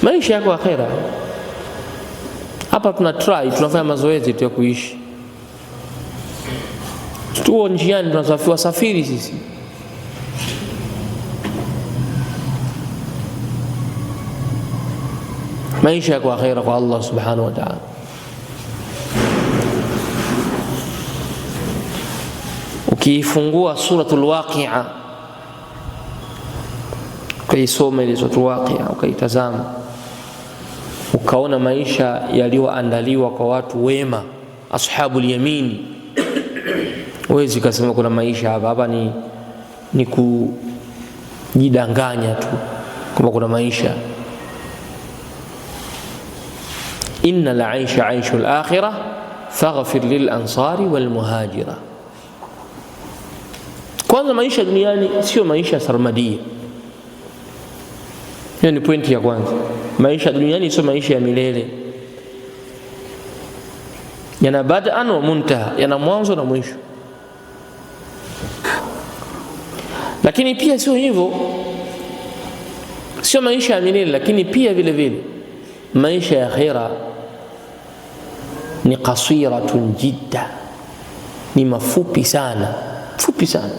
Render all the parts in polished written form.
maisha yako akhera. Hapa tunafanya mazoezi tu ya kuishi. Tuo njiani tunasafiri sisi. Maisha yako akhera kwa Allah subhanahu wa ta'ala. Ukifungua suratul Waqi'a, ukaisoma ile suratul Waqi'a, ukaitazama, ukaona maisha yaliyoandaliwa kwa watu wema, ashabul yamin, huwezi kusema kuna maisha hapa ni kujidanganya tu kwamba kuna maisha. Inna al-aisha aishu al-akhirah faghfir lil ansari wal muhajira. Kwanza, maisha duniani sio maisha sarmadia. Hiyo ni pointi ya kwanza. Maisha duniani sio maisha ya milele, yana bad'an wa muntaha, yana mwanzo na mwisho. Lakini pia sio hivyo, sio maisha ya milele, lakini pia vile vile maisha ya akhira ni qasiratun jidda, ni mafupi sana, fupi sana.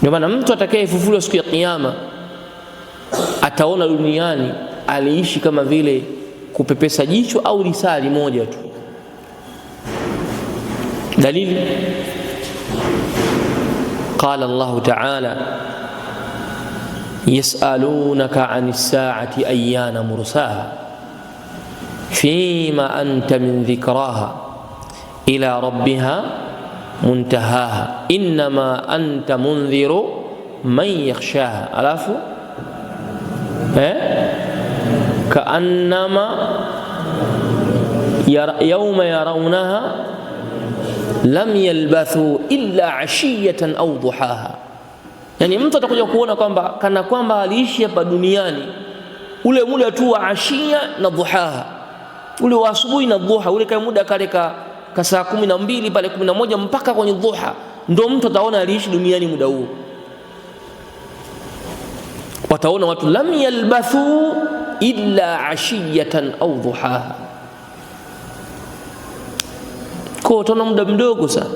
Ndio maana mtu atakayefufuliwa siku ya kiyama ataona duniani aliishi kama vile kupepesa jicho au risali moja tu. Dalili, qala Allah ta'ala yas'alunaka 'anis sa'ati ayyana mursaha fima anta min dhikraha ila rabbiha muntahaha innama anta mundhiru man yakhshaha. Alafu kaannama yawma yarawnaha lam yalbathu illa ashiyatan aw duhaha. Yani mtu atakuja kuona kwamba kana kwamba aliishi hapa duniani ule muda tu wa ashia na duhaha, ule wa asubuhi na dhuha, ule kama muda kale ka saa 12 pale 11 mpaka kwenye dhuha, ndio mtu ataona aliishi duniani muda huo. Wataona watu lam yalbathu illa ashiyatan au dhuhaha, kwa utaona muda mdogo sana.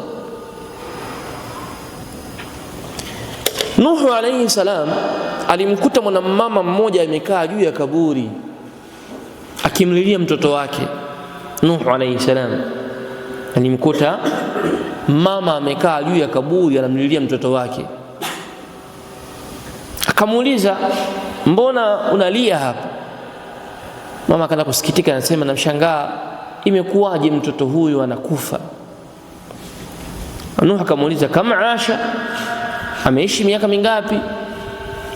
Nuhu alayhi salam alimkuta mwanamama mmoja amekaa juu ya kaburi akimlilia mtoto wake. Nuhu alayhi salam alimkuta mama amekaa juu ya kaburi anamlilia mtoto wake. Akamuuliza, mbona unalia hapa? Mama akaanza kusikitika, anasema namshangaa imekuwaje mtoto huyu anakufa. Nuhu akamuuliza, kama Asha, ameishi miaka mingapi?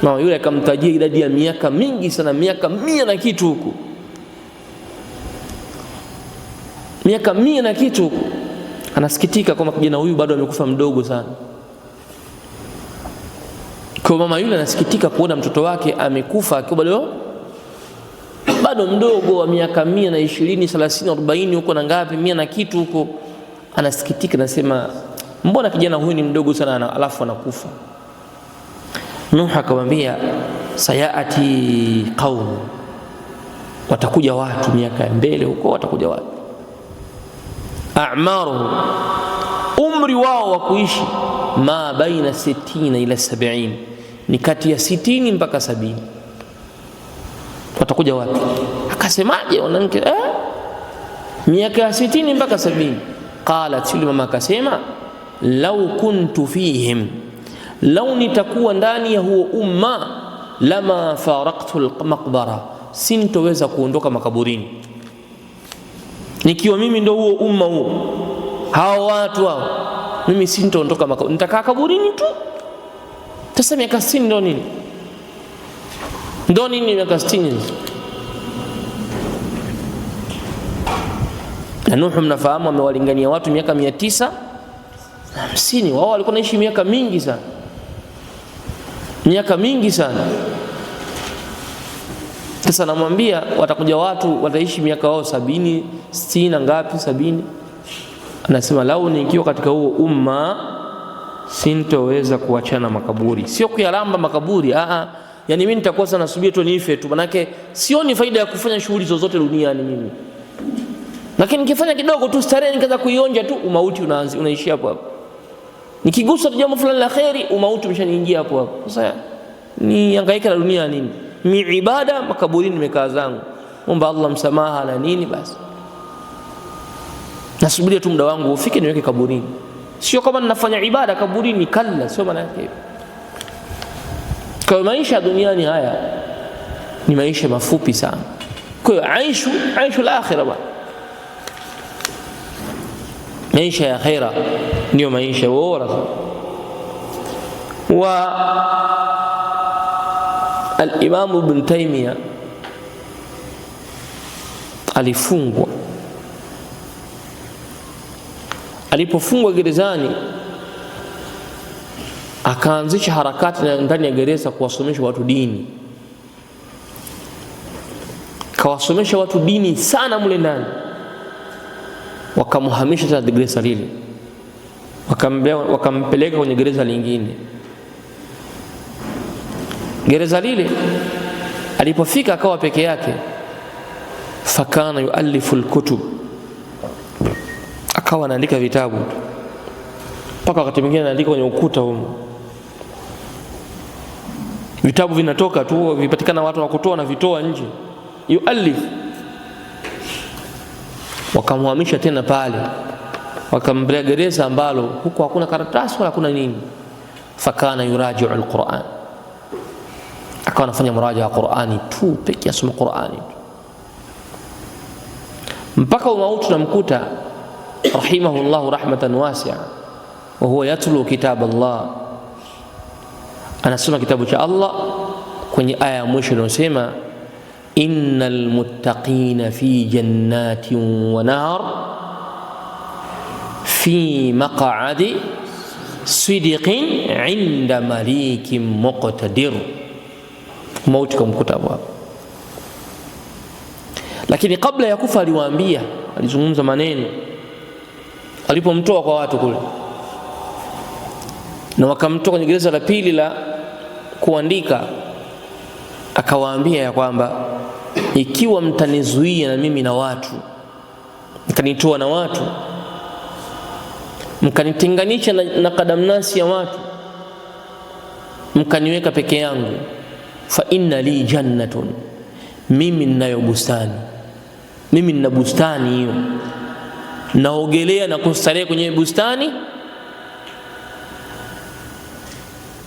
Mama yule akamtajia idadi ya miaka mingi sana, miaka 100 na kitu huko, miaka 100 na kitu huko. Anasikitika kwamba kijana huyu bado amekufa mdogo sana. Kwa mama yule anasikitika kuona mtoto wake amekufa akiwa bado mdogo wa miaka 120, 30, 40 huko na ngapi, 100 na kitu huko. Anasikitika, anasema mbona kijana huyu ni mdogo sana alafu anakufa. Nuh akamwambia, sayati qaum, watakuja watu miaka ya mbele huko, watakuja watu a'maruhum, umri wao wa kuishi ma baina 60 ila 70, ni kati ya 60 mpaka 70. Watakuja watu. Akasemaje mwanamke? Miaka ya 60 mpaka 70. Qalat, yule mama akasema, lau kuntu fihim, lau nitakuwa ndani ya huo umma, lama faraqtu almaqbara, sintoweza kuondoka makaburini. Nikiwa mimi ndo huo umma huo, hao watu hao, mimi sintoondoka makaburini, nitakaa kaburini tu. Sasa miaka 60 ndo nini? Ndo nini miaka 60? Na Nuhu mnafahamu amewalingania watu miaka 950. Wao walikuwa naishi miaka mingi sana, miaka mingi sana. Sasa namwambia watakuja watu wataishi miaka wao 70, 60 na ngapi, 70. Anasema lau nikiwa katika huo umma sintoweza kuachana makaburi. Sio kuyalamba makaburi, yani mimi nitakuwa sana nasubiri tu nife tu, manake sioni faida ya kufanya shughuli zozote duniani mimi. Lakini nikifanya kidogo tu starehe nikaanza kuionja tu, umauti unaishia hapo hapo. Nikigusa tu jambo fulani la khairi, umauti umeshaniingia hapo hapo. Sasa ni hangaika na dunia nini? Mi ibada makaburini nimekaa zangu, omba Allah msamaha na nini, basi nasubiria tu muda wangu ufike niweke kaburini. Sio kama ninafanya ibada kaburini, kalla, sio maana yake. Kwa maisha duniani haya ni maisha mafupi sana. Kwa hiyo aishu al-akhirah, maisha ya akhira ndio maisha bora. Wa al-Imam Ibn Taymiyyah alifungwa. Alipofungwa gerezani, akaanzisha harakati ndani ya gereza kuwasomesha watu dini. Kawasomesha watu dini sana mule ndani. Wakamhamisha tena gereza lile, wakampeleka kwenye gereza lingine. Gereza lile alipofika akawa peke yake, fakana yuallifu alkutub, akawa anaandika vitabu mpaka wakati mwingine anaandika kwenye ukuta huko. Vitabu vinatoka tu, vipatikana watu wa kutoa na vitoa nje, yuallif. Wakamhamisha tena pale, wakampeleka gereza ambalo huko hakuna karatasi wala hakuna nini. Fakana yuraji'u alquran, akawa anafanya muraja wa Qur'ani tu pekee, asoma Qur'ani mpaka umauti namkuta rahimahullahu rahmatan wasi'a, wa huwa yatlu kitab Allah, anasoma kitabu cha Allah kwenye aya ya mwisho inayosema innal muttaqina fi jannatin wa nahar fi maq'adi sidqin 'inda malikin muqtadir. Mauti kumkuta hapo. Lakini kabla ya kufa aliwaambia, alizungumza maneno alipomtoa kwa watu kule, na wakamtoa kwenye gereza la pili la kuandika. Akawaambia ya kwamba ikiwa mtanizuia na mimi na watu, mkanitoa na watu, mkanitenganisha na kadamnasi ya watu, mkaniweka peke yangu, fa inna li jannatun, mimi ninayo bustani, mimi nina bustani hiyo, naogelea na kustarehe kwenye bustani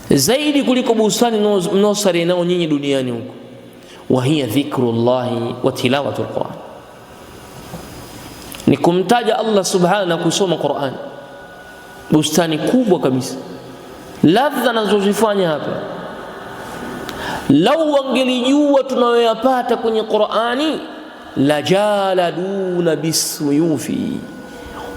zaidi kuliko bustani mnaostarehe nao nyinyi duniani huko. Wa hiya dhikrullahi wa tilawatul Qur'an, ni kumtaja Allah subhanahu na kusoma Qur'an. Bustani kubwa kabisa, ladha nazozifanya hapa, lau wangelijua tunayoyapata kwenye Qur'ani, la jaladuna bisuyufi,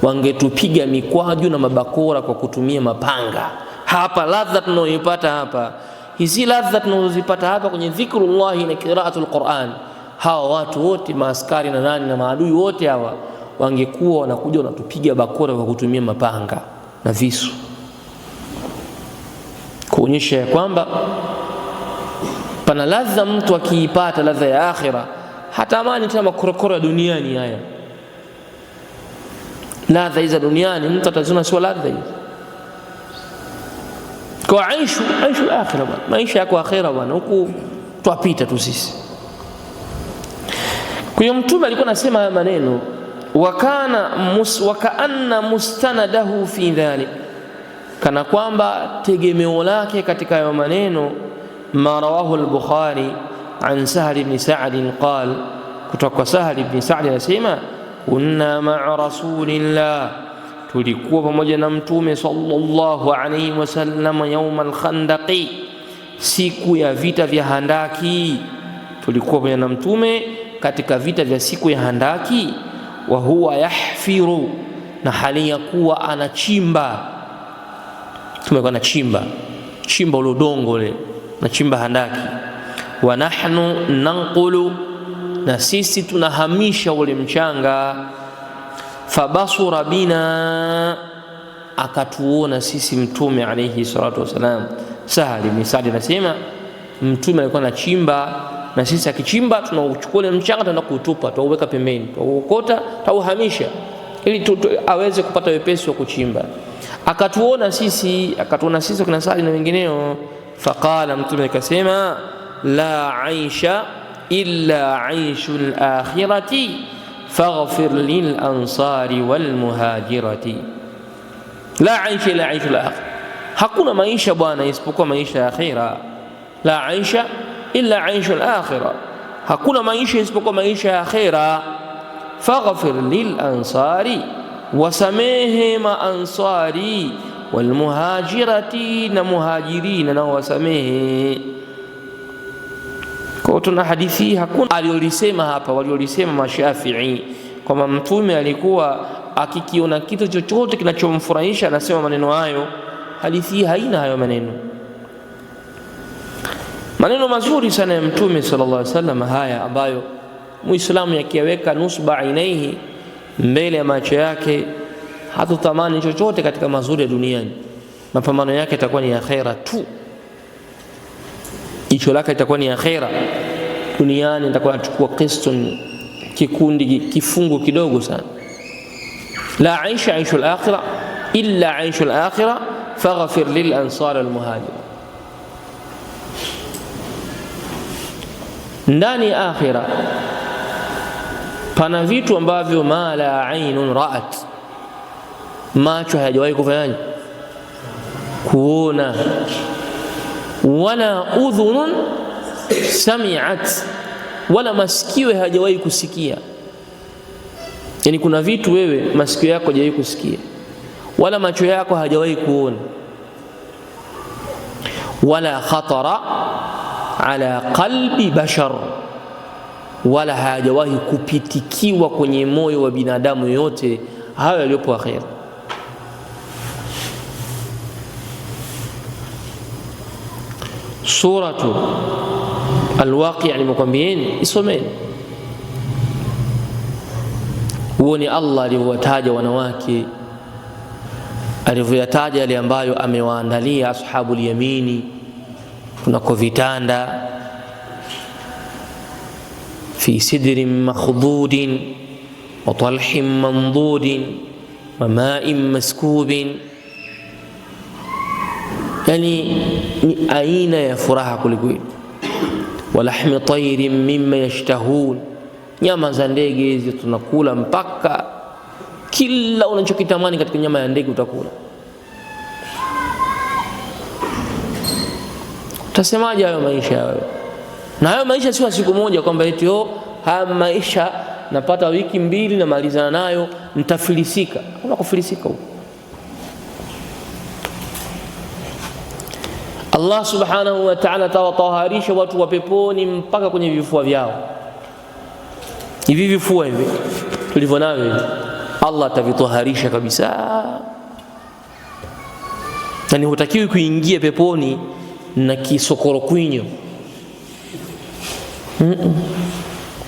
wangetupiga mikwaju na mabakora kwa kutumia mapanga. Hapa ladha tunayoipata hapa, hizi ladha tunazozipata hapa kwenye dhikrullah na qiraatul Qur'an, hawa watu wote maaskari na nani na maadui wote hawa wangekuwa wanakuja wanatupiga bakora kwa kutumia mapanga na visu, kuonyesha ya kwamba pana ladha mtu akiipata, ladha ya akhira, hatamani tena makorokoro ya duniani haya. Ladha hizo duniani mtu ataziona sio ladha hizo. Kwa aishu akhira bwana, maisha yako akhira bwana, huku twapita tu sisi. Kwa hiyo Mtume alikuwa anasema haya maneno, wakaanna mustanadahu fi dhalik, kana kwamba tegemeo lake katika hayo maneno, ma rawahu al-Bukhari an Sahl ibn Sa'd qala, kutoka Sahl ibn Sa'd anasema kunna ma'a rasulillah, tulikuwa pamoja na Mtume sallallahu alayhi wasallam yawm al-Khandaqi, siku ya vita vya Handaki. Tulikuwa pamoja na Mtume katika vita vya siku ya Handaki. Wa huwa yahfiru, na hali ya kuwa anachimba. Tumekuwa anachimba ule udongo ule, nachimba handaki. Wa nahnu nanqulu, na sisi tunahamisha ule mchanga. Fabasura bina, akatuona sisi Mtume alayhi salatu wasalam. Sahal ibn Sa'd anasema Mtume alikuwa anachimba, na sisi akichimba tunauchukua ile mchanga tunaenda kuutupa, tuweka pembeni, tuukota, tuuhamisha ili aweze kupata wepesi wa kuchimba. Akatuona sisi kuna Sali na wengineo. Faqala, Mtume akasema, la aisha illa aishul akhirati faghfir lil ansari wal muhajirati. La aisha illa aishul akhirah, hakuna maisha bwana isipokuwa maisha ya akhira. La aisha illa aishul akhirah, hakuna maisha isipokuwa maisha ya akhira. Faghfir lil ansari, wasamehe maansari, wal muhajirati, na muhajirina na wasamehe. Kwa tuna hadithi hakuna aliolisema hapa waliolisema Mashafii kwamba Mtume alikuwa akikiona kitu chochote kinachomfurahisha anasema maneno hayo. Hadithi haina hayo maneno. Maneno mazuri sana ya Mtume sallallahu alaihi wasallam haya, ambayo Muislamu yakiweka nusba ainaihi, mbele ya macho yake, hatotamani chochote katika mazuri ya duniani. Mapambano yake itakuwa ni akhera tu, jicho lake itakuwa ni akhera. Duniani itakuwa anachukua qistun, kikundi, kifungu kidogo sana. La aisha aishul akhirah illa aishul akhirah faghfir lil ansar wal muhajir. Ndani ya akhira pana vitu ambavyo ma la ainun ra'at, macho hayajawahi kufanyaje kuona, wala udhunun sami'at, wala masikio hayajawahi kusikia. Yani kuna vitu wewe masikio yako hayajawahi kusikia, wala macho yako hayajawahi kuona, wala khatara ala qalbi bashar, wala hajawahi kupitikiwa kwenye moyo wa binadamu yote hayo yaliyopo akhira. Suratu Al-Waqi'a nimekwambieni isomeni, uone Allah alivyowataja wanawake, alivyoyataja yale ambayo amewaandalia ashabul yamini kunako vitanda, fi sidrin makhdudin wa talhin mandudin wa ma'in maskubin. Yani ni aina ya furaha kulikweli. Wa lahmi tayrin mimma yashtahun, nyama za ndege hizi tunakula mpaka kila unachokitamani katika nyama ya ndege utakula. Utasemaje hayo maisha hayo? Na hayo maisha sio siku moja kwamba eti haya maisha napata wiki mbili na malizana nayo nitafilisika. Hakuna kufilisika huko. Allah subhanahu wa ta'ala tawataharisha watu wa peponi mpaka kwenye vifua vyao. Hivi vifua hivi tulivyo navyo Allah atavitoharisha kabisa. Yani hutakiwi kuingia peponi na kisokoro kwinyo.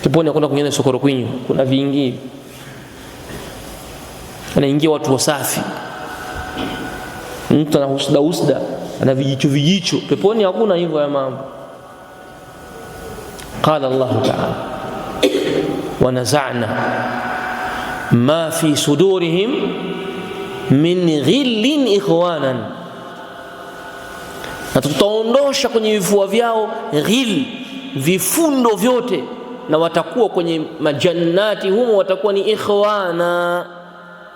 Peponi hakuna kuingia na sokoro kwinyo, kuna viingii. Anaingia watu wasafi. Mtu ana usda ana vijicho. Peponi hakuna hivyo ya mambo. Qala Allah ta'ala, wa naza'na ma fi sudurihim min ghillin ikhwanan, na tutaondosha kwenye vifua vyao ghil, vifundo vyote, na watakuwa kwenye majannati humo, watakuwa ni ikhwana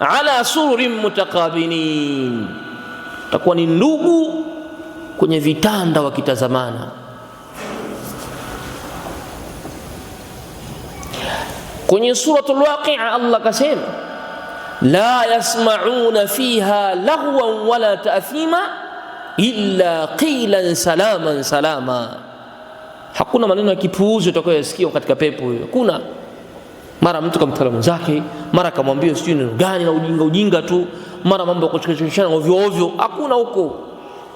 ala sururin mutakabilin, watakuwa ni ndugu kwenye vitanda wakitazamana. Kwenye suratul Waqi'a Allah kasema la yasma'una fiha lahwan wala ta'thima illa qilan salaman salama. Hakuna maneno ya kipuuzi utakayosikia katika pepo hiyo. Kuna mara mtu kamtala mwenzake, mara kamwambia sijui neno gani na ujinga tu, mara mambo ya kuchekeshana ovyo ovyo. Hakuna huko.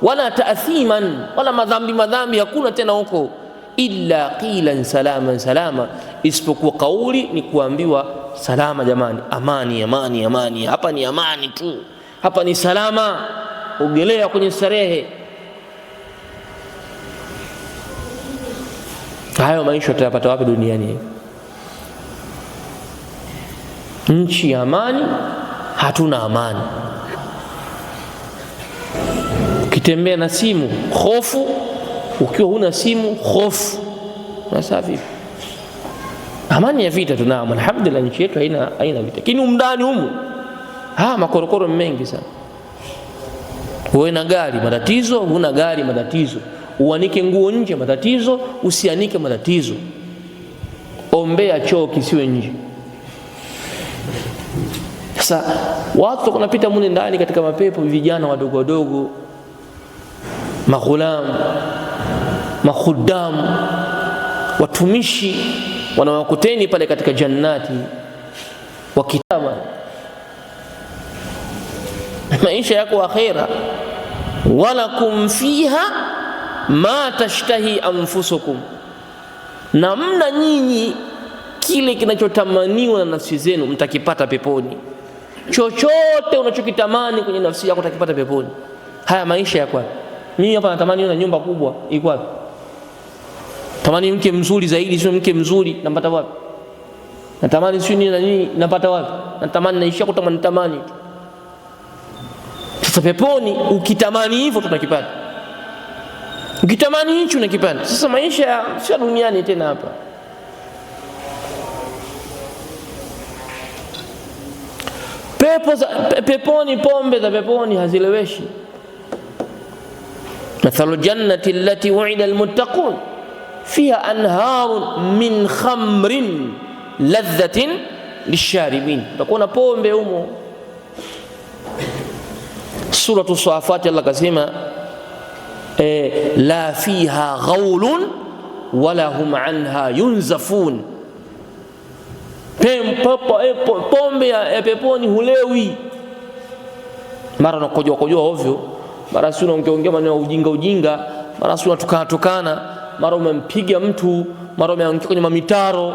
Wala ta'thiman, wala madhambi hakuna tena huko. Illa qilan salaman salama, isipokuwa kauli ni kuambiwa salama. Jamani, amani. Hapa ni amani tu, hapa ni salama. Ogelea kwenye starehe. Hayo maisha tutayapata wapi duniani? Nchi ya amani, hatuna amani. Ukitembea na simu hofu, ukiwa huna simu hofu. Sasa vipi? Amani ya vita tunao, alhamdulillah, nchi yetu haina vita. Lakini umndani humu makorokoro mengi sana. Uwe na gari matatizo, huna gari matatizo. Uanike nguo nje matatizo, usianike matatizo. Ombea choo kisiwe nje. Sasa watu wanapita mune ndani katika mapepo, vijana wadogo wadogo, maghulam, makhudam, watumishi wanawakuteni pale katika jannati wakitama maisha yako akhira. Walakum fiha ma tashtahi anfusukum, na mna nyinyi kile kinachotamaniwa na nafsi zenu mtakipata peponi. Chochote unachokitamani kwenye nafsi yako utakipata peponi. Haya maisha ya kwa mimi hapa natamani na nyumba kubwa, iko wapi? Tamani mke mzuri zaidi, sio mke mzuri, napata wapi? Natamani sio nini na nini, napata wapi? Natamani naishia kutamani. Sasa peponi ukitamani hivyo tunakipata. Ukitamani hicho unakipata. Sasa maisha sio duniani tena hapa. Peponi, pombe za peponi hazileweshi. Mathalu jannati allati wa'ida almuttaqun fiha anharun min khamrin ladhatin lisharibin. Utakuwa pombe humo. Suratu Safat Allah kasema la fiha ghawlun wala hum anha yunzafun. Pombe ya peponi hulewi. Mara unakojoa ovyo, mara si unaongea maneno ya ujinga, mara si unatukana, mara umempiga mtu, mara umeanguka kwenye mamitaro,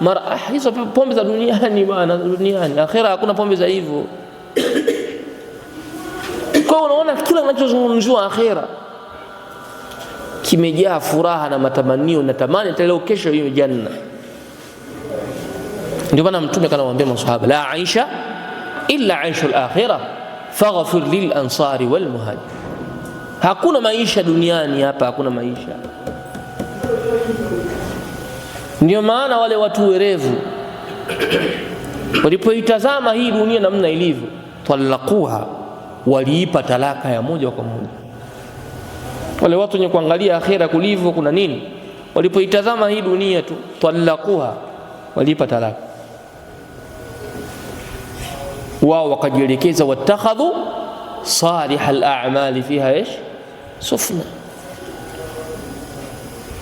mara hizo pombe za duniani bwana, duniani. Akhera hakuna pombe za hivyo. Kwa unaona kila kinachozungumziwa akhera kimejaa furaha na matamanio, na tamani hata leo kesho hiyo janna. Ndio maana Mtume kanamwambia maswahaba, la aisha illa aishul akhirah faghfir lil ansari wal muhajir. Hakuna maisha duniani hapa, hakuna maisha. Ndio maana wale watu werevu walipoitazama hii dunia namna ilivyo, talaquha, waliipa talaka ya moja kwa moja. Wale watu wenye kuangalia akhera kulivyo kuna nini, walipoitazama hii dunia tu, talaquha, waliipa talaka. Wao wakajielekeza, watakhadhu salihal a'mali fiha sufna,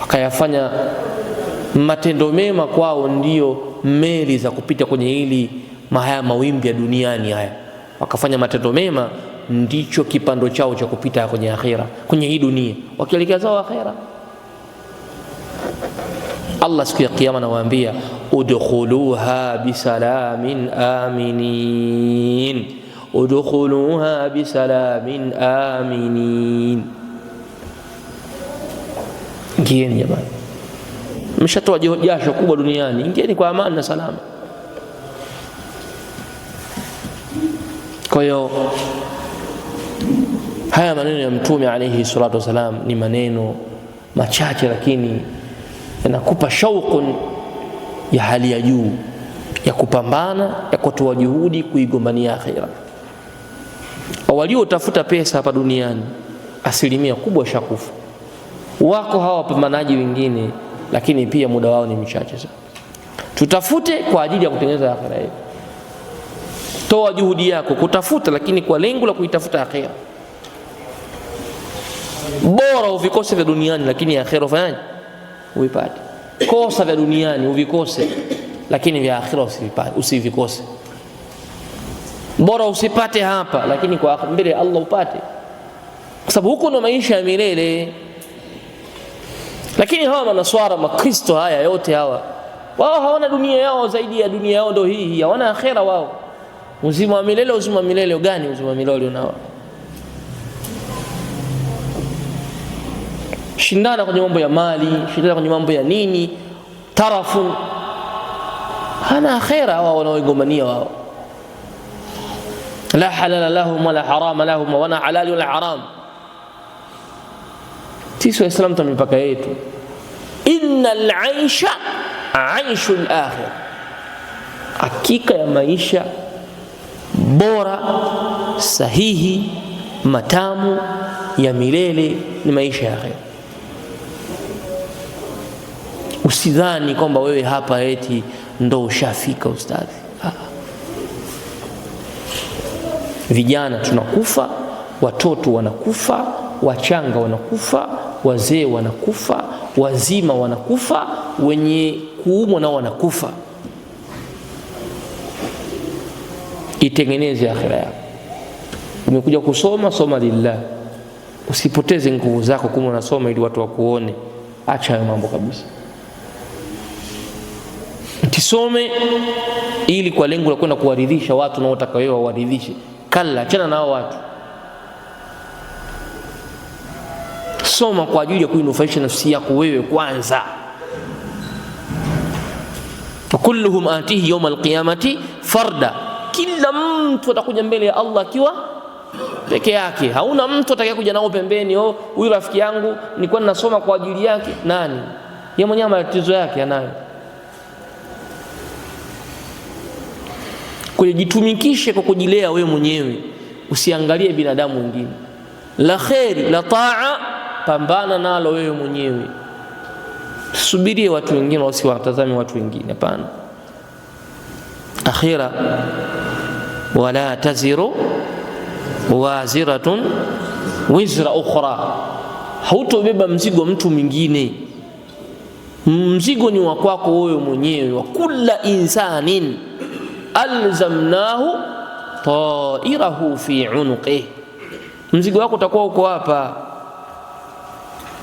wakayafanya matendo mema kwao ndio meli za kupita kwenye hili haya mawimbi ya duniani haya. Wakafanya matendo mema ndicho kipando chao cha kupita kwenye akhera, kwenye hii dunia, wakielekeza akhera. Allah siku ya kiyama anawaambia, udkhuluha bisalamin aminin, udkhuluha bisalamin aminin. Ingieni jamani, mshatoa jasho kubwa duniani, ingieni kwa amani na salama. Kwa hiyo haya maneno ya Mtume alayhi salatu wasalam ni maneno machache, lakini yanakupa shauku ya hali ya juu ya kupambana, ya kutoa juhudi kuigombania akhira. Waliotafuta pesa hapa duniani asilimia kubwa shakufa. Wako hawa wapambanaji wengine, lakini pia muda wao ni mchache sana. Tutafute kwa ajili ya kutengeneza akhira yetu. Toa juhudi yako kutafuta, lakini kwa lengo la kuitafuta akhira. Bora uvikose vya duniani, lakini akhira ufanyaje? Uipate. Kosa vya duniani uvikose, lakini vya akhira usivikose. Bora usipate hapa, lakini kwa mbele Allah upate, kwa sababu huko ndo maisha ya milele. Lakini hawa manaswara, makristo haya yote hawa, wao hawana dunia yao zaidi ya dunia yao ndio hii, hawana akhira wao. Uzima wa milele, uzima wa milele gani? Uzima wa milele unao. shindana kwenye mambo ya mali, shindana kwenye mambo ya nini, tarafu. Hana akhira wao wanaoigomania wao. La halala lahum wala harama lahum, wala halali wala haram. Sisi Waislamu tuna mipaka yetu. Innal aisha aishul akhir, hakika ya maisha bora sahihi matamu ya milele ni maisha ya akhira. Usidhani kwamba wewe hapa eti ndo ushafika ustadhi. Vijana tunakufa, watoto wanakufa, wachanga wanakufa, wazee wanakufa, wazima wanakufa, wenye kuumwa nao wanakufa. Itengeneze akhira yako. Umekuja kusoma, soma lillah. Usipoteze nguvu zako kama unasoma ili watu wakuone. Acha hayo mambo kabisa. Tisome ili kwa lengo la kwenda kuwaridhisha watu na wataka wewe wawaridhishe. Kalla, achana nao watu. Soma kwa ajili ya kuinufaisha nafsi yako wewe kwanza. Kulluhum atihi yawm alqiyamati farda, kila mtu atakuja mbele ya Allah akiwa peke yake. Hauna mtu atakayekuja nao pembeni, huyu rafiki yangu nilikuwa ninasoma kwa ajili yake. Nani? Yeye mwenyewe matatizo yake anayo. Kujitumikishe kwa kujilea wewe mwenyewe, usiangalie binadamu wengine. La khairi la taa, pambana nalo wewe mwenyewe. Subirie watu wengine, usiwatazame watu wengine, hapana. Akhira, wala taziru waziratun wizra ukhra, hautobeba mzigo mtu mwingine. Mzigo ni wa kwako wewe mwenyewe. Wa kulla insanin alzamnahu ta'irahu fi unuqihi, mzigo wako utakuwa uko hapa.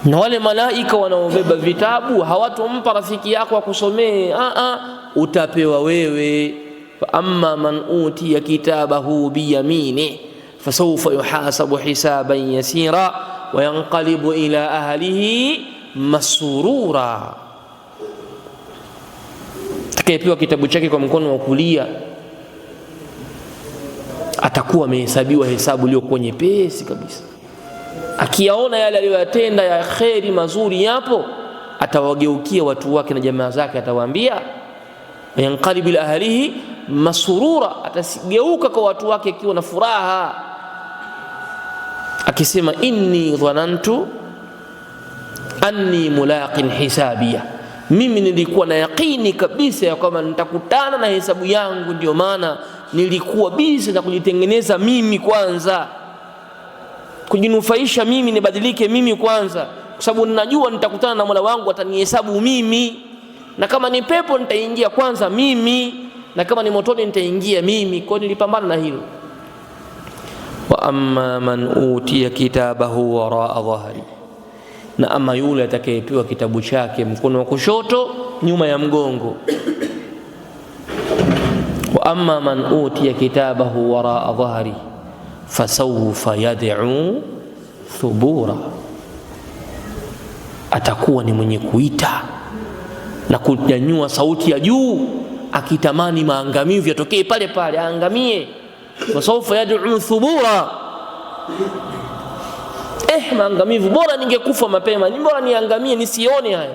Na wale malaika wanaobeba vitabu hawatompa rafiki yako akusomee, utapewa wewe. Fa amma man utiya kitabahu biyamini fasawfa yuhasabu hisaban yasira wa yanqalibu ila ahlihi masrura. Atakayepewa kitabu chake kwa mkono wa kulia atakuwa amehesabiwa hesabu iliyokuwa nyepesi kabisa. Akiyaona yale aliyoyatenda ya kheri mazuri yapo, atawageukia watu wake na jamaa zake, atawaambia yanqalib ila ahlihi masrura, atageuka kwa watu wake akiwa na furaha, akisema inni dhanantu anni mulaqin hisabiyya, mimi nilikuwa na yaqini kabisa ya kwamba nitakutana na hesabu yangu, ndio maana nilikuwa busy na kujitengeneza mimi kwanza, kujinufaisha mimi, nibadilike mimi kwanza, kwa sababu ninajua nitakutana na Mola wangu, atanihesabu mimi, na kama ni pepo nitaingia kwanza mimi, na kama ni motoni nitaingia mimi. Kwa nilipambana na hilo. Wa amma man utiya kitabahu waraa dhahri, na ama yule atakayepewa kitabu chake mkono wa kushoto nyuma ya mgongo. Wa amma man utiya kitabahu waraa dhahri fasawfa yad'u thubura, atakuwa ni mwenye kuita na kunyanyua sauti ya juu, akitamani maangamivu yatokee pale pale, aangamie. Fasawfa yad'u thubura, maangamivu, bora ningekufa mapema, ni bora niangamie nisione haya.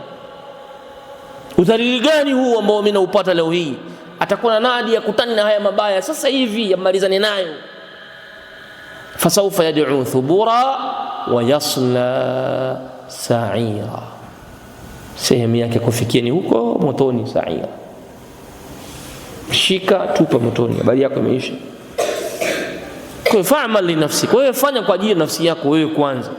Udhalili gani huu ambao mimi naupata leo hii? Atakuwa na nadi ya kutani na haya mabaya sasa hivi, yamalizane nayo. Fasawfa yad'u thubura wa yasla sa'ira, sehemu yake kufikia ni huko motoni, sa'ira. Shika tupa motoni, habari yako imeisha. Kwa fa'mal li nafsik, wewe fanya kwa ajili ya nafsi yako wewe kwanza.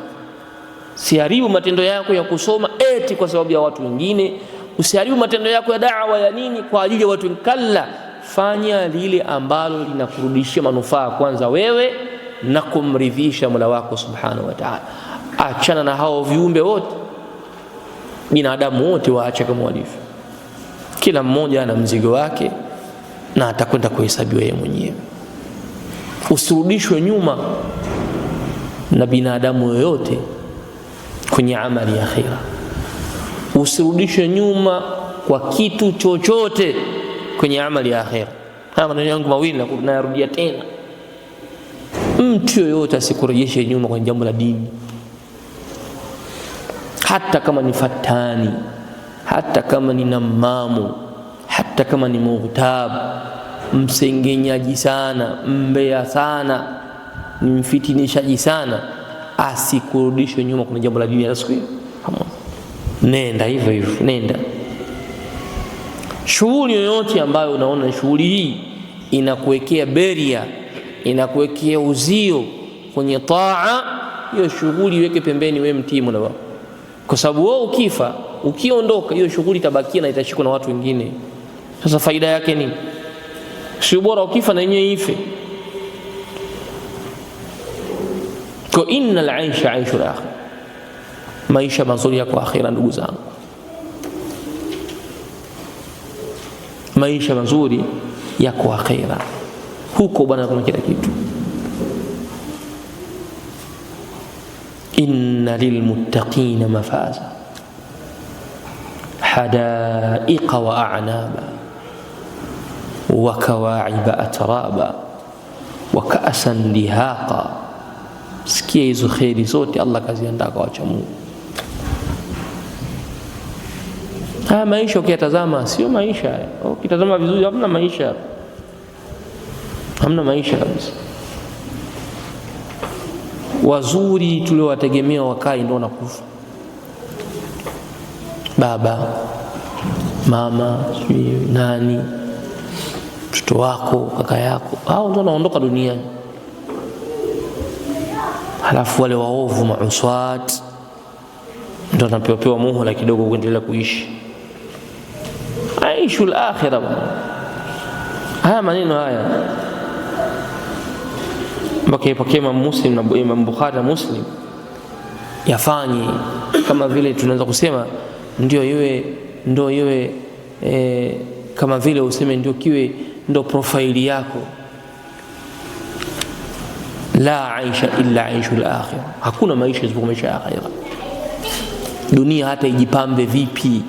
Siharibu matendo yako ya kusoma eti kwa sababu ya watu wengine. Usiharibu matendo yako ya da'wa ya nini kwa ajili ya watu. Kalla, fanya lile ambalo linakurudishia manufaa kwanza wewe na kumridhisha Mola wako subhanahu wa ta'ala. Achana na hao viumbe wote, binadamu wote waache kama walivyo. Kila mmoja ana mzigo wake na atakwenda kuhesabiwa yeye mwenyewe. Usirudishwe nyuma na binadamu yoyote kwenye amali ya akhira. Usirudishe nyuma kwa kitu chochote kwenye amali ya akhira. Haya maneno yangu mawili nayarudia tena. Mtu yoyote asikurejeshe nyuma kwenye jambo la dini, hata kama ni fatani, hata kama ni namamu, hata kama ni mughtab, msengenyaji sana, mbea sana, ni mfitinishaji sana, asikurudishe nyuma kwenye jambo la dini ya siku hiyo. Nenda hivyo hivyo, nenda. Shughuli yoyote ambayo unaona shughuli hii inakuwekea beria, inakuwekea uzio kwenye taa, hiyo shughuli iweke pembeni, wewe mtii Mola wako, kwa sababu wewe ukifa, ukiondoka, hiyo shughuli itabakia na itashikwa na watu wengine. Sasa faida yake ni si bora ukifa na yenyewe ife? Kwa innal aisha aishul akhir, maisha mazuri yako akhira. Ndugu zangu, maisha mazuri yako akhira, huko bwana kuna kila kitu. Inna lilmuttaqina mafaza hadaiqa wa a'naba wa kawa'iba atraba wa ka'san dihaqa. Sikia hizo kheri zote Allah kaziandaa kwa wacha Mungu. Haya maisha ukiyatazama sio maisha. Ukitazama vizuri hamna maisha. Hamna maisha kabisa. Wazuri tuliowategemea wakai ndio wanakufa. Baba, mama, nani, mtoto wako, kaka yako, hao ndio wanaondoka duniani. Halafu wale waovu mauswat ndio wanapewa muhula kidogo kuendelea kuishi. Aishul akhirah. Haya maneno haya mpaka Imam Muslim na Imam Bukhari na Muslim yafanye kama vile tunaweza kusema ndio iwe kama vile useme ndio profaili yako. La aisha illa aishul akhirah, hakuna maisha isipokuwa maisha ya akhira. Dunia hata ijipambe vipi,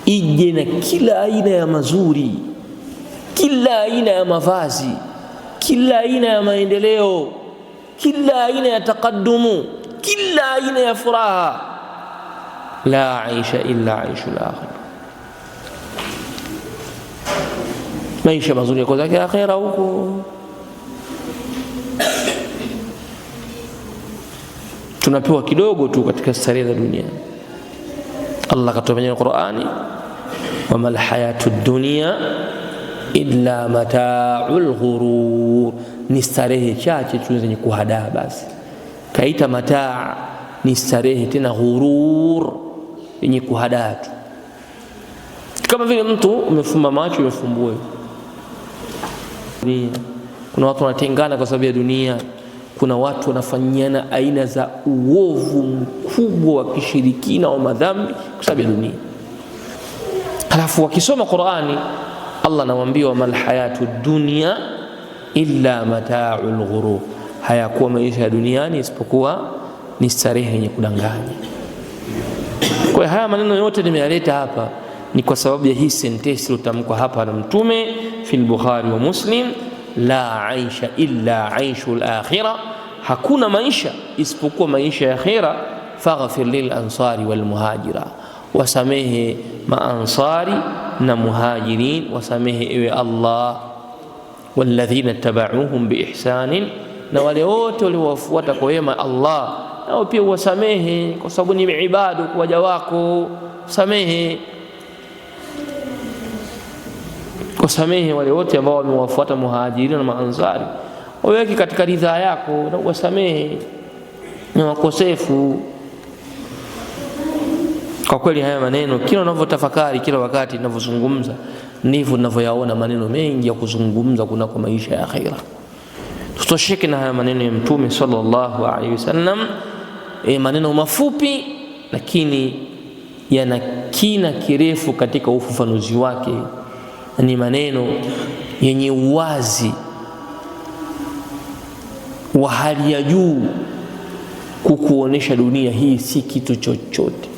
ije na kila aina ya mazuri, kila aina ya mavazi, kila aina ya maendeleo, kila aina ya taqaddumu, kila aina ya furaha, la aisha illa aishul akhirah. Maisha mazuri yako zake akhira huko. Tunapewa kidogo tu katika starehe za dunia. Allah katuambia kwenye Qur'ani, wamal hayatud dunya illa mata'ul ghurur, ni starehe chache tu zenye kuhadaa. Basi kaita mataa ni starehe, tena ghurur yenye kuhadaa tu, kama vile mtu umefumba macho umefumbue. Kuna watu wanatengana kwa sababu ya dunia. Kuna watu wanafanyiana aina za uovu mkubwa wa kishirikina wa madhambi kwa sababu ya dunia. Halafu wakisoma Qur'ani, Allah anawaambia wamal hayatud dunya illa mata'ul ghurur, hayakuwa maisha ya duniani isipokuwa ni starehe yenye kudanganya. Kwa haya maneno yote nimeyaleta hapa ni kwa sababu ya hii sentensi iliyotamkwa hapa na Mtume fil Bukhari wa Muslim, la aisha illa aishul akhirah, hakuna maisha isipokuwa maisha ya akhira. Faghfir lil ansari wal muhajira, wasamehe maansari na muhajirin, wasamehe ewe Allah. Walladhina tabauhum biihsanin, na wale wote waliowafuata kwa wema Allah nao pia wasamehe, kwa sababu ni ibadu kwa waja wako. Samehe, kusamehe wale wote ambao wamewafuata muhajirin na maansari, waweke katika ridhaa yako na wasamehe na wakosefu. Kwa kweli haya maneno kila unavyotafakari, kila wakati ninavyozungumza, ndivyo ninavyoyaona maneno mengi ya kuzungumza kunako maisha ya akhira. Tutosheke na haya maneno ya Mtume sallallahu alaihi wasallam, maneno mafupi lakini yana kina kirefu katika ufafanuzi wake. Ni maneno yenye uwazi wa hali ya juu kukuonesha dunia hii si kitu chochote.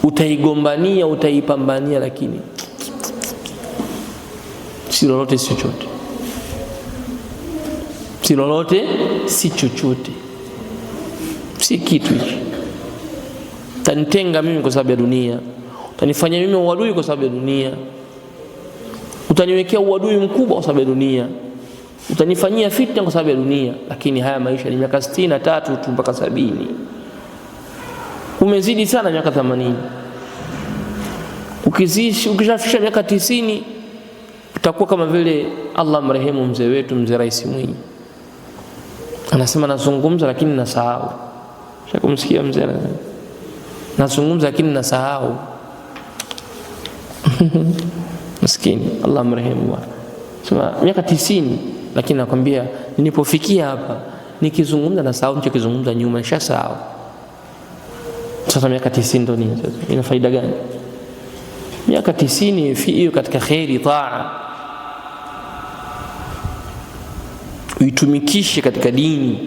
Utaigombania, utaipambania, lakini si lolote, si chochote. Si lolote, si chochote, si kitu hichi. Utanitenga mimi kwa sababu ya dunia, utanifanya mimi uadui kwa sababu ya dunia, utaniwekea uadui mkubwa kwa sababu ya dunia, utanifanyia fitna kwa sababu ya dunia. Lakini haya maisha ni miaka 63 tu mpaka 70. Umezidi sana miaka 80. Ukishafisha miaka 90 utakuwa kama vile Allah mrehemu mzee wetu, mzee Rais Mwinyi. Anasema nazungumza lakini nasahau. Shakumsikia mzee anasema nazungumza lakini nasahau. Maskini, Allah mrehemu. Sema miaka 90, lakini nakwambia nilipofikia hapa nikizungumza nasahau nilichokizungumza nyuma, nishasahau. Sasa miaka 90 ndio nini sasa? Ina faida gani? Miaka 90 hiyo katika khairi, taa, uitumikishe katika dini,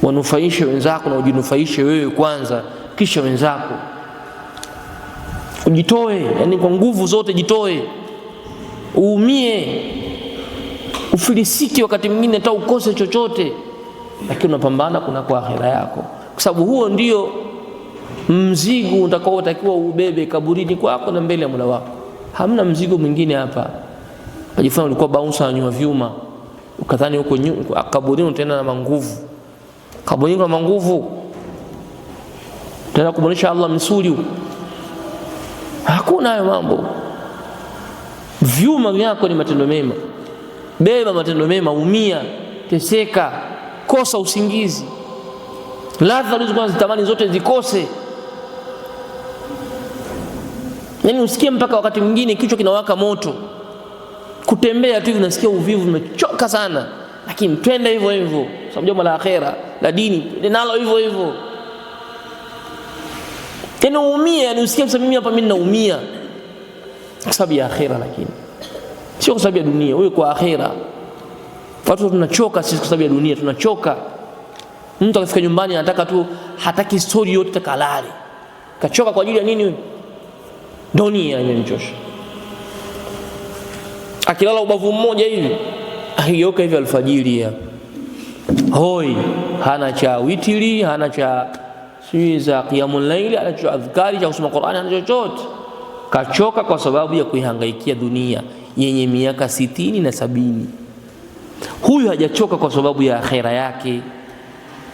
wanufaishe wenzako na ujinufaishe wewe kwanza, kisha wenzako. Ujitoe, yani kwa nguvu zote jitoe, uumie, ufilisiki wakati mwingine hata ukose chochote, lakini unapambana kuna kwa akhira yako, kwa sababu huo ndio mzigo utakaotakiwa ubebe kaburini kwako na mbele ya Mola wako. Hamna mzigo mwingine hapa. Unajifanya ulikuwa bouncer nyuma vyuma, ukadhani huko kaburini utaenda na manguvu. Kaburini kwa manguvu tena kumuonesha Allah msuli huko. Hakuna hayo mambo. Vyuma vyako ni matendo mema. Beba matendo mema, umia, teseka, kosa usingizi. Ladha ulizokuwa zitamani zote zikose. Yani usikie mpaka wakati mwingine kichwa kinawaka moto. Kutembea tu hivi unasikia uvivu, umechoka sana. Lakini twende hivyo hivyo. Sababu jambo la akhera, la dini, linalo hivyo hivyo. Yani uumie, yani usikie msema mimi hapa mimi naumia. Kwa sababu ya akhera, lakini sio kwa sababu ya dunia, wewe kwa akhera. Watu tunachoka sisi kwa sababu ya dunia, tunachoka. Mtu akifika nyumbani anataka tu, hataki story yote, takalale. Kachoka kwa ajili ya nini? Dunia imemchosha. Akilala ubavu mmoja hivi, akigeuka hivi alfajiri ya hoi, hana cha witiri, hana cha za qiyamul layli, hana cha adhkari, cha kusoma Qur'ani, hana chochote. Kachoka kwa sababu ya kuihangaikia dunia yenye miaka 60 na 70. Huyu hajachoka kwa sababu ya akhera yake,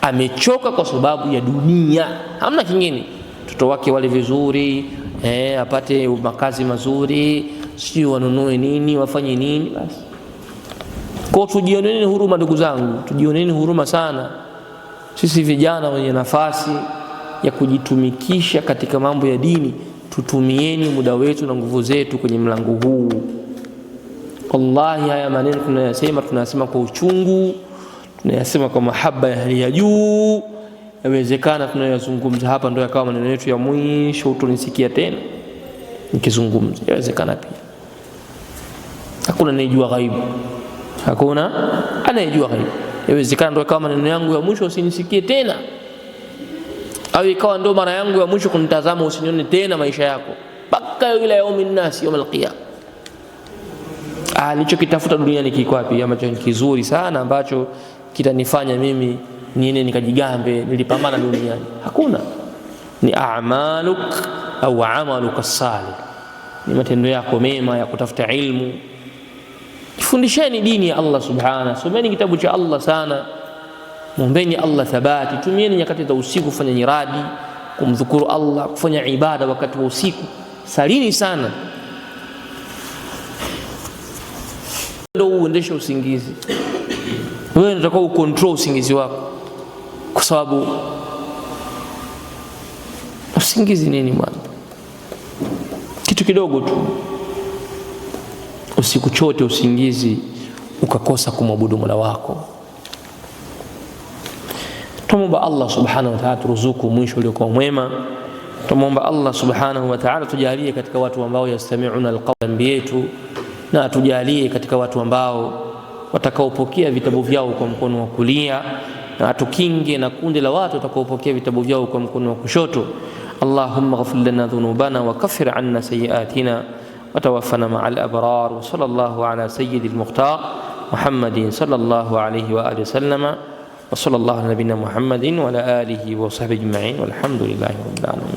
amechoka kwa sababu ya dunia, hamna kingine. Mtoto wake wale vizuri, apate makazi mazuri, sio wanunue nini, wafanye nini, basi. Kwa tujioneni huruma ndugu zangu, tujioneni huruma sana. Sisi vijana wenye nafasi ya kujitumikisha katika mambo ya dini, tutumieni muda wetu na nguvu zetu kwenye mlango huu. Wallahi haya maneno tunayasema kwa uchungu, tunayasema kwa mahaba ya hali ya juu. Yawezekana tunayazungumza hapa ndio yakawa maneno yetu ya mwisho, utonisikia tena nikizungumza. Yawezekana pia. Hakuna anayejua ghaibu. Hakuna anayejua ghaibu. Yawezekana ndio yakawa maneno yangu ya mwisho, usinisikie tena. Au ikawa ndio mara yangu ya mwisho kunitazama, usinione tena maisha yako mpaka ila yaumin nas, yaumul qiyamah. Nilichokitafuta duniani kiko wapi ambacho ni kizuri sana ambacho kitanifanya mimi niende nikajigambe nilipambana duniani? Hakuna. Ni a'maluk au amaluka salih, ni matendo yako mema ya kutafuta ilmu. Fundisheni dini ya Allah subhanahu, someni kitabu cha Allah sana, muombeni Allah thabati, tumieni nyakati za usiku kufanya nyiradi, kumdhukuru Allah, kufanya ibada wakati wa usiku. Salini sana, ndio uendeshe usingizi. Wewe unataka ucontrol usingizi wako, kwa sababu usingizi nini bwana? Kitu kidogo tu, usiku chote usingizi ukakosa kumwabudu Mola wako. Tumomba Allah subhanahu wa ta'ala turuzuku mwisho uliokuwa mwema. Tumomba Allah subhanahu wa ta'ala tujalie katika watu ambao yastami'una alqawla yetu, na tujalie katika watu ambao watakaopokea vitabu vyao kwa mkono wa kulia, na atukinge na kundi la watu watakaopokea vitabu vyao kwa mkono wa kushoto. Allahumma ghfir lana dhunubana wa kaffir anna sayiatina wa tawaffana ma'al abrar. Wa sallallahu ala sayyidil mukhtar Muhammadin sallallahu alayhi wa alihi wa sallama wa sallallahu ala nabiyyina Muhammadin wa ala alihi wa sahbihi ajma'in walhamdulillahi rabbil alamin.